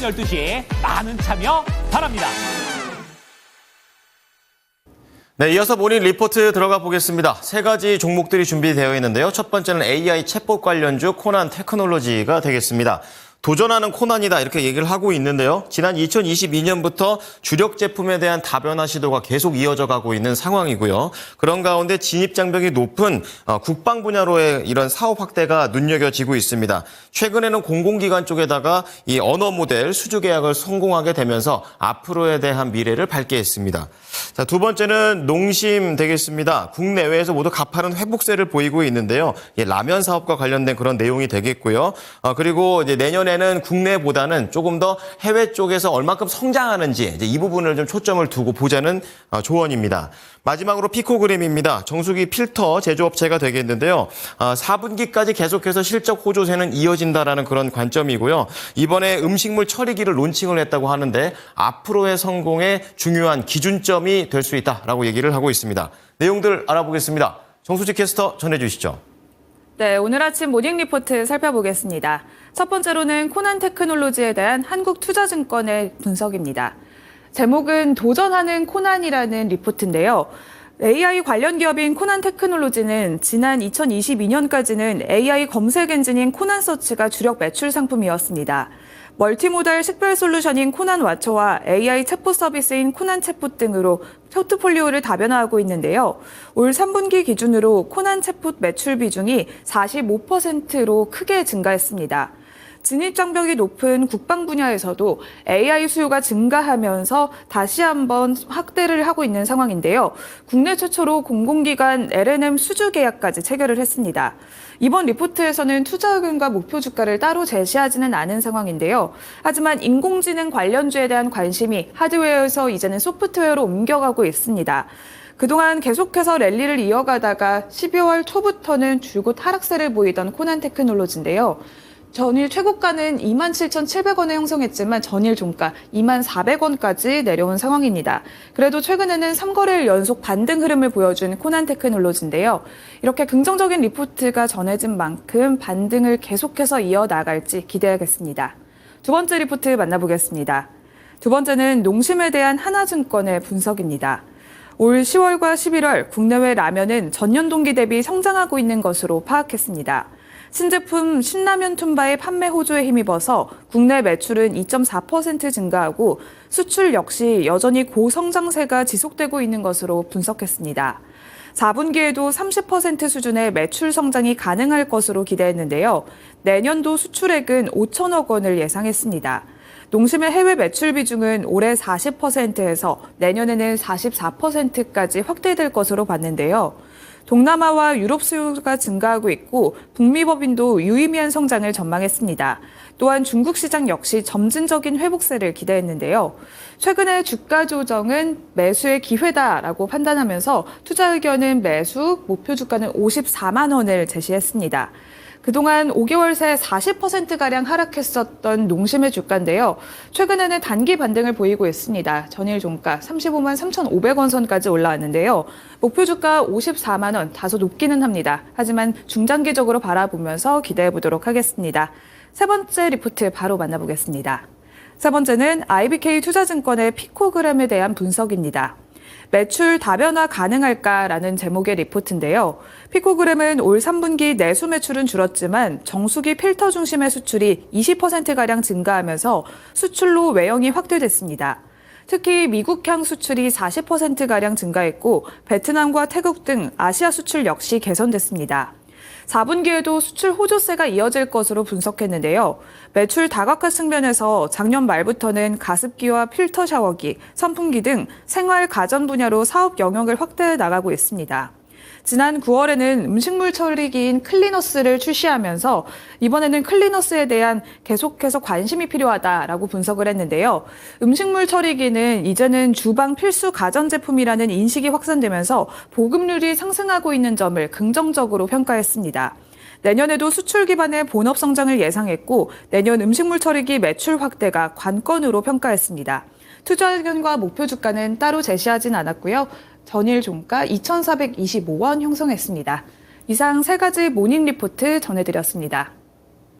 12시 많은 참여 바랍니다. 네, 이어서 모닝 리포트 들어가 보겠습니다. 세 가지 종목들이 준비되어 있는데요. 첫 번째는 AI 챗봇 관련주 코난 테크놀로지가 되겠습니다. 도전하는 코난이다 이렇게 얘기를 하고 있는데요. 지난 2022년부터 주력 제품에 대한 다변화 시도가 계속 이어져 가고 있는 상황이고요. 그런 가운데 진입 장벽이 높은 국방 분야로의 이런 사업 확대가 눈여겨지고 있습니다. 최근에는 공공기관 쪽에다가 이 언어 모델 수주 계약을 성공하게 되면서 앞으로에 대한 미래를 밝게 했습니다. 자, 두 번째는 농심 되겠습니다. 국내외에서 모두 가파른 회복세를 보이고 있는데요. 라면 사업과 관련된 그런 내용이 되겠고요. 그리고 이제 내년에는 국내보다는 조금 더 해외 쪽에서 얼마큼 성장하는지 이제 이 부분을 좀 초점을 두고 보자는 조언입니다. 마지막으로 피코그램입니다. 정수기 필터 제조업체가 되겠는데요. 4분기까지 계속해서 실적 호조세는 이어진다라는 그런 관점이고요. 이번에 음식물 처리기를 론칭을 했다고 하는데 앞으로의 성공에 중요한 기준점이 될 수 있다라고 얘기를 하고 있습니다. 내용들 알아보겠습니다. 정수지 캐스터 전해주시죠. 네, 오늘 아침 모닝 리포트 살펴보겠습니다. 첫 번째로는 코난 테크놀로지에 대한 한국투자증권의 분석입니다. 제목은 도전하는 코난이라는 리포트인데요. AI 관련 기업인 코난 테크놀로지는 지난 2022년까지는 AI 검색 엔진인 코난 서치가 주력 매출 상품이었습니다. 멀티모달 식별 솔루션인 코난 와처와 AI 챗봇 서비스인 코난 챗봇 등으로 포트폴리오를 다변화하고 있는데요. 올 3분기 기준으로 코난 챗봇 매출 비중이 45%로 크게 증가했습니다. 진입 장벽이 높은 국방 분야에서도 AI 수요가 증가하면서 다시 한번 확대를 하고 있는 상황인데요. 국내 최초로 공공기관 LNM 수주 계약까지 체결을 했습니다. 이번 리포트에서는 투자 의견과 목표 주가를 따로 제시하지는 않은 상황인데요. 하지만 인공지능 관련주에 대한 관심이 하드웨어에서 이제는 소프트웨어로 옮겨가고 있습니다. 그동안 계속해서 랠리를 이어가다가 12월 초부터는 줄곧 하락세를 보이던 코난 테크놀로지인데요. 전일 최고가는 27,700원에 형성했지만 전일 종가 24,000원까지 내려온 상황입니다. 그래도 최근에는 3거래일 연속 반등 흐름을 보여준 코난 테크놀로지인데요. 이렇게 긍정적인 리포트가 전해진 만큼 반등을 계속해서 이어나갈지 기대하겠습니다. 두 번째 리포트 만나보겠습니다. 두 번째는 농심에 대한 하나증권의 분석입니다. 올 10월과 11월 국내외 라면은 전년 동기 대비 성장하고 있는 것으로 파악했습니다. 신제품 신라면 툰바의 판매 호조에 힘입어서 국내 매출은 2.4% 증가하고 수출 역시 여전히 고성장세가 지속되고 있는 것으로 분석했습니다. 4분기에도 30% 수준의 매출 성장이 가능할 것으로 기대했는데요. 내년도 수출액은 5천억 원을 예상했습니다. 농심의 해외 매출 비중은 올해 40%에서 내년에는 44%까지 확대될 것으로 봤는데요. 동남아와 유럽 수요가 증가하고 있고 북미 법인도 유의미한 성장을 전망했습니다. 또한 중국 시장 역시 점진적인 회복세를 기대했는데요. 최근에 주가 조정은 매수의 기회다라고 판단하면서 투자 의견은 매수, 목표 주가는 54만 원을 제시했습니다. 그동안 5개월 새 40%가량 하락했었던 농심의 주가인데요. 최근에는 단기 반등을 보이고 있습니다. 전일 종가 35만 3,500원 선까지 올라왔는데요. 목표 주가 54만 원, 다소 높기는 합니다. 하지만 중장기적으로 바라보면서 기대해 보도록 하겠습니다. 세 번째 리포트 바로 만나보겠습니다. 세 번째는 IBK 투자증권의 피코그램에 대한 분석입니다. 매출 다변화 가능할까라는 제목의 리포트인데요. 피코그램은 올 3분기 내수 매출은 줄었지만 정수기 필터 중심의 수출이 20%가량 증가하면서 수출로 외형이 확대됐습니다. 특히 미국향 수출이 40%가량 증가했고 베트남과 태국 등 아시아 수출 역시 개선됐습니다. 4분기에도 수출 호조세가 이어질 것으로 분석했는데요. 매출 다각화 측면에서 작년 말부터는 가습기와 필터 샤워기, 선풍기 등 생활 가전 분야로 사업 영역을 확대해 나가고 있습니다. 지난 9월에는 음식물 처리기인 클리너스를 출시하면서 이번에는 클리너스에 대한 계속해서 관심이 필요하다라고 분석을 했는데요. 음식물 처리기는 이제는 주방 필수 가전제품이라는 인식이 확산되면서 보급률이 상승하고 있는 점을 긍정적으로 평가했습니다. 내년에도 수출 기반의 본업 성장을 예상했고 내년 음식물 처리기 매출 확대가 관건으로 평가했습니다. 투자 의견과 목표 주가는 따로 제시하진 않았고요. 전일 종가 2,425원 형성했습니다. 이상 세 가지 모닝 리포트 전해드렸습니다.